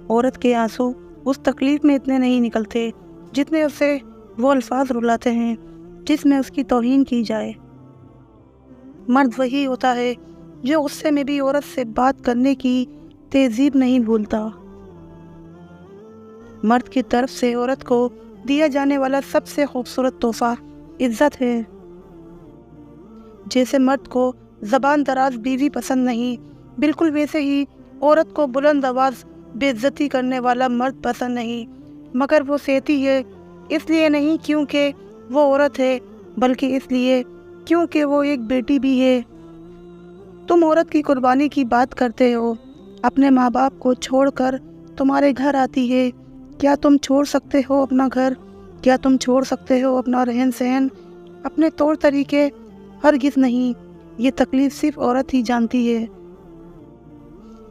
عورت کے آنسو اس تکلیف میں اتنے نہیں نکلتے جتنے اسے وہ الفاظ رلاتے ہیں جس میں اس کی توہین کی جائے۔ مرد وہی ہوتا ہے جو غصے میں بھی عورت سے بات کرنے کی تہذیب نہیں بھولتا۔ مرد کی طرف سے عورت کو دیا جانے والا سب سے خوبصورت تحفہ عزت ہے۔ جیسے مرد کو زبان دراز بیوی پسند نہیں، بالکل ویسے ہی عورت کو بلند آواز بے عزتی کرنے والا مرد پسند نہیں، مگر وہ سہتی ہے، اس لیے نہیں کیونکہ وہ عورت ہے، بلکہ اس لیے کیونکہ وہ ایک بیٹی بھی ہے۔ تم عورت کی قربانی کی بات کرتے ہو، اپنے ماں باپ کو چھوڑ کر تمہارے گھر آتی ہے۔ کیا تم چھوڑ سکتے ہو اپنا گھر؟ کیا تم چھوڑ سکتے ہو اپنا رہن سہن، اپنے طور طریقے؟ ہرگز نہیں، یہ تکلیف صرف عورت ہی جانتی ہے۔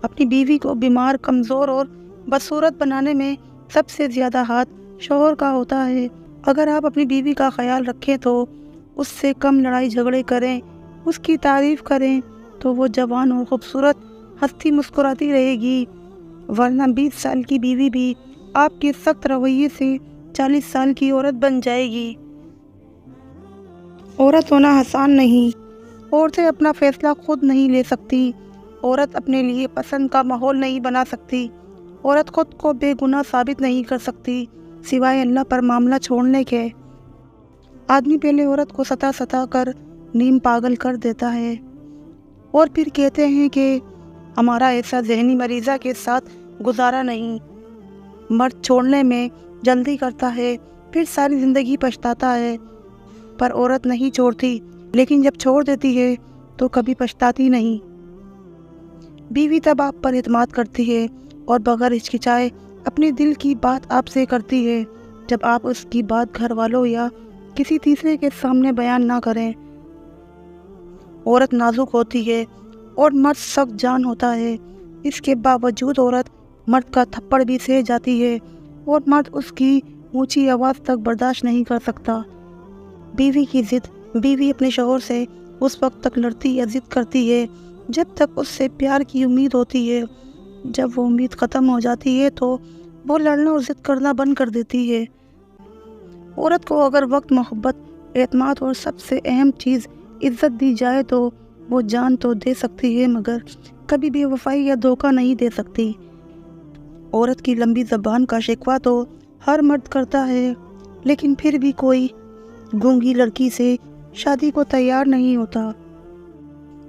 اپنی بیوی کو بیمار، کمزور اور بدصورت بنانے میں سب سے زیادہ ہاتھ شوہر کا ہوتا ہے۔ اگر آپ اپنی بیوی کا خیال رکھیں تو اس سے کم لڑائی جھگڑے کریں، اس کی تعریف کریں، تو وہ جوان اور خوبصورت ہنستی مسکراتی رہے گی، ورنہ 20 سال کی بیوی بھی آپ کے سخت رویے سے 40 سال کی عورت بن جائے گی۔ عورت ہونا آسان نہیں۔ عورتیں اپنا فیصلہ خود نہیں لے سکتی، عورت اپنے لیے پسند کا ماحول نہیں بنا سکتی، عورت خود کو بے گناہ ثابت نہیں کر سکتی سوائے اللہ پر معاملہ چھوڑنے کے۔ آدمی پہلے عورت کو ستا کر نیم پاگل کر دیتا ہے اور پھر کہتے ہیں کہ ہمارا ایسا ذہنی مریضہ کے ساتھ گزارا نہیں۔ مرد چھوڑنے میں جلدی کرتا ہے، پھر ساری زندگی پچھتاتا ہے، پر عورت نہیں چھوڑتی، لیکن جب چھوڑ دیتی ہے تو کبھی پچھتاتی نہیں۔ بیوی تب آپ پر اعتماد کرتی ہے اور بغیر ہچکچائے اپنے دل کی بات آپ سے کرتی ہے جب آپ اس کی بات گھر والوں یا کسی تیسرے کے سامنے بیان نہ کریں۔ عورت نازک ہوتی ہے اور مرد سخت جان ہوتا ہے، اس کے باوجود عورت مرد کا تھپڑ بھی سہ جاتی ہے اور مرد اس کی اونچی آواز تک برداشت نہیں کر سکتا۔ بیوی کی ضد، بیوی اپنے شوہر سے اس وقت تک لڑتی یا ضد کرتی ہے جب تک اس سے پیار کی امید ہوتی ہے۔ جب وہ امید ختم ہو جاتی ہے تو وہ لڑنا اور ضد کرنا بند کر دیتی ہے۔ عورت کو اگر وقت، محبت، اعتماد اور سب سے اہم چیز عزت دی جائے تو وہ جان تو دے سکتی ہے، مگر کبھی بے وفائی یا دھوکہ نہیں دے سکتی۔ عورت کی لمبی زبان کا شکوہ تو ہر مرد کرتا ہے، لیکن پھر بھی کوئی گونگی لڑکی سے شادی کو تیار نہیں ہوتا۔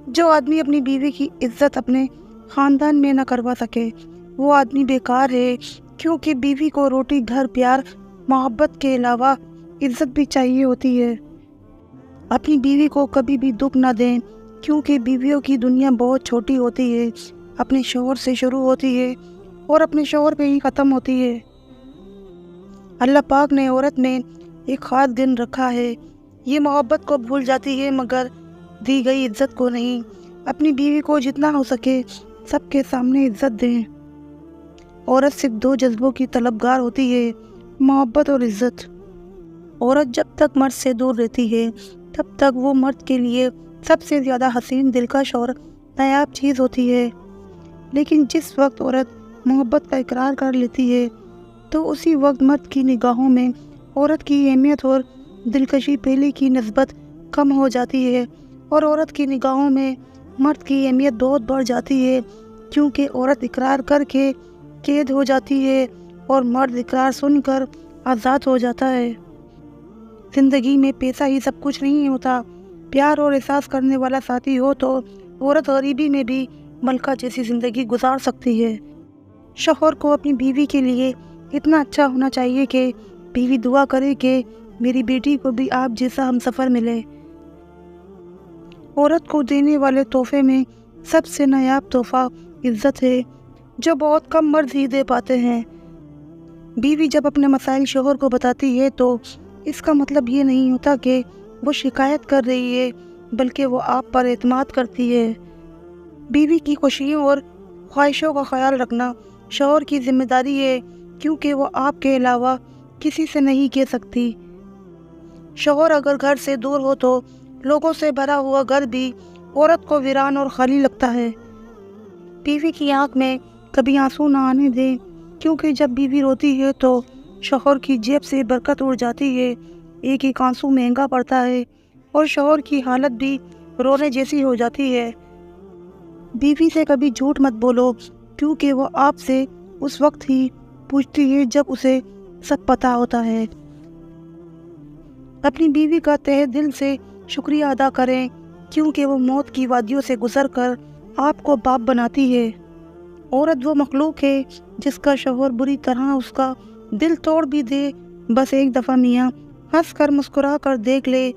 جو آدمی اپنی بیوی کی عزت اپنے خاندان میں نہ کروا سکے وہ آدمی بیکار ہے، کیونکہ بیوی کو روٹی، گھر، پیار، محبت کے علاوہ عزت بھی چاہیے ہوتی ہے۔ اپنی بیوی کو کبھی بھی دکھ نہ دیں، کیونکہ بیویوں کی دنیا بہت چھوٹی ہوتی ہے، اپنے شوہر سے شروع ہوتی ہے اور اپنے شوہر پہ ہی ختم ہوتی ہے۔ اللہ پاک نے عورت میں ایک خاص دن رکھا ہے، یہ محبت کو بھول جاتی ہے مگر دی گئی عزت کو نہیں۔ اپنی بیوی کو جتنا ہو سکے سب کے سامنے عزت دیں۔ عورت صرف 2 جذبوں کی طلبگار ہوتی ہے، محبت اور عزت۔ عورت جب تک مرد سے دور رہتی ہے تب تک وہ مرد کے لیے سب سے زیادہ حسین، دلکش اور نایاب چیز ہوتی ہے، لیکن جس وقت عورت محبت کا اقرار کر لیتی ہے تو اسی وقت مرد کی نگاہوں میں عورت کی اہمیت اور دلکشی پہلے کی نسبت کم ہو جاتی ہے، اور عورت کی نگاہوں میں مرد کی اہمیت بہت بڑھ جاتی ہے، کیونکہ عورت اقرار کر کے قید ہو جاتی ہے اور مرد اقرار سن کر آزاد ہو جاتا ہے۔ زندگی میں پیسہ ہی سب کچھ نہیں ہوتا، پیار اور احساس کرنے والا ساتھی ہو تو عورت غریبی میں بھی ملکہ جیسی زندگی گزار سکتی ہے۔ شوہر کو اپنی بیوی کے لیے اتنا اچھا ہونا چاہیے کہ بیوی دعا کرے کہ میری بیٹی کو بھی آپ جیسا ہمسفر ملے۔ عورت کو دینے والے تحفے میں سب سے نایاب تحفہ عزت ہے، جو بہت کم مرد ہی دے پاتے ہیں۔ بیوی جب اپنے مسائل شوہر کو بتاتی ہے تو اس کا مطلب یہ نہیں ہوتا کہ وہ شکایت کر رہی ہے، بلکہ وہ آپ پر اعتماد کرتی ہے۔ بیوی کی خوشیوں اور خواہشوں کا خیال رکھنا شوہر کی ذمہ داری ہے، کیونکہ وہ آپ کے علاوہ کسی سے نہیں کہہ سکتی۔ شوہر اگر گھر سے دور ہو تو لوگوں سے بھرا ہوا گھر بھی عورت کو ویران اور خالی لگتا ہے۔ بیوی کی آنکھ میں کبھی آنسو نہ آنے دیں، کیونکہ جب بیوی روتی ہے تو شوہر کی جیب سے برکت اڑ جاتی ہے، ایک ایک آنسو مہنگا پڑتا ہے اور شوہر کی حالت بھی رونے جیسی ہو جاتی ہے۔ بیوی سے کبھی جھوٹ مت بولو، کیونکہ وہ آپ سے اس وقت ہی پوچھتی ہے جب اسے سب پتہ ہوتا ہے۔ اپنی بیوی کا تہہ دل سے شکریہ ادا کریں، کیونکہ وہ موت کی وادیوں سے گزر کر آپ کو باپ بناتی ہے۔ عورت وہ مخلوق ہے جس کا شوہر بری طرح اس کا دل توڑ بھی دے، بس ایک دفعہ میاں ہنس کر مسکرا کر دیکھ لے،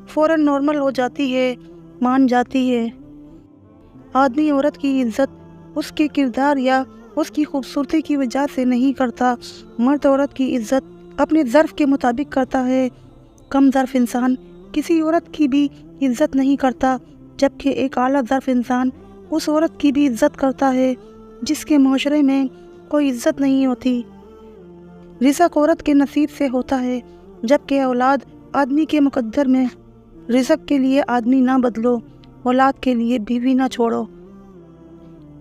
فوراً نارمل ہو جاتی ہے، مان جاتی ہے۔ آدمی عورت کی عزت اس کے کردار یا اس کی خوبصورتی کی وجہ سے نہیں کرتا، مرد عورت کی عزت اپنے ظرف کے مطابق کرتا ہے۔ کم ظرف انسان کسی عورت کی بھی عزت نہیں کرتا، جبکہ ایک اعلیٰ ظرف انسان اس عورت کی بھی عزت کرتا ہے جس کے معاشرے میں کوئی عزت نہیں ہوتی۔ رزق عورت کے نصیب سے ہوتا ہے، جبکہ اولاد آدمی کے مقدر میں۔ رزق کے لیے آدمی نہ بدلو، اولاد کے لیے بیوی نہ چھوڑو۔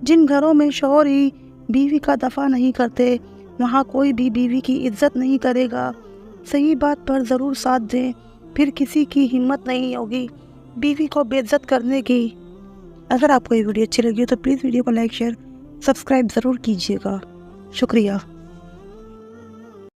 جن گھروں میں شوہر ہی بیوی کا دفاع نہیں کرتے، وہاں کوئی بھی بیوی کی عزت نہیں کرے گا۔ صحیح بات پر ضرور ساتھ دیں، پھر کسی کی ہمت نہیں ہوگی بیوی کو بے عزت کرنے کی۔ اگر آپ کو یہ ویڈیو اچھی لگی ہو تو پلیز ویڈیو کو لائک، شیئر، سبسکرائب ضرور کیجیے گا۔ شکریہ۔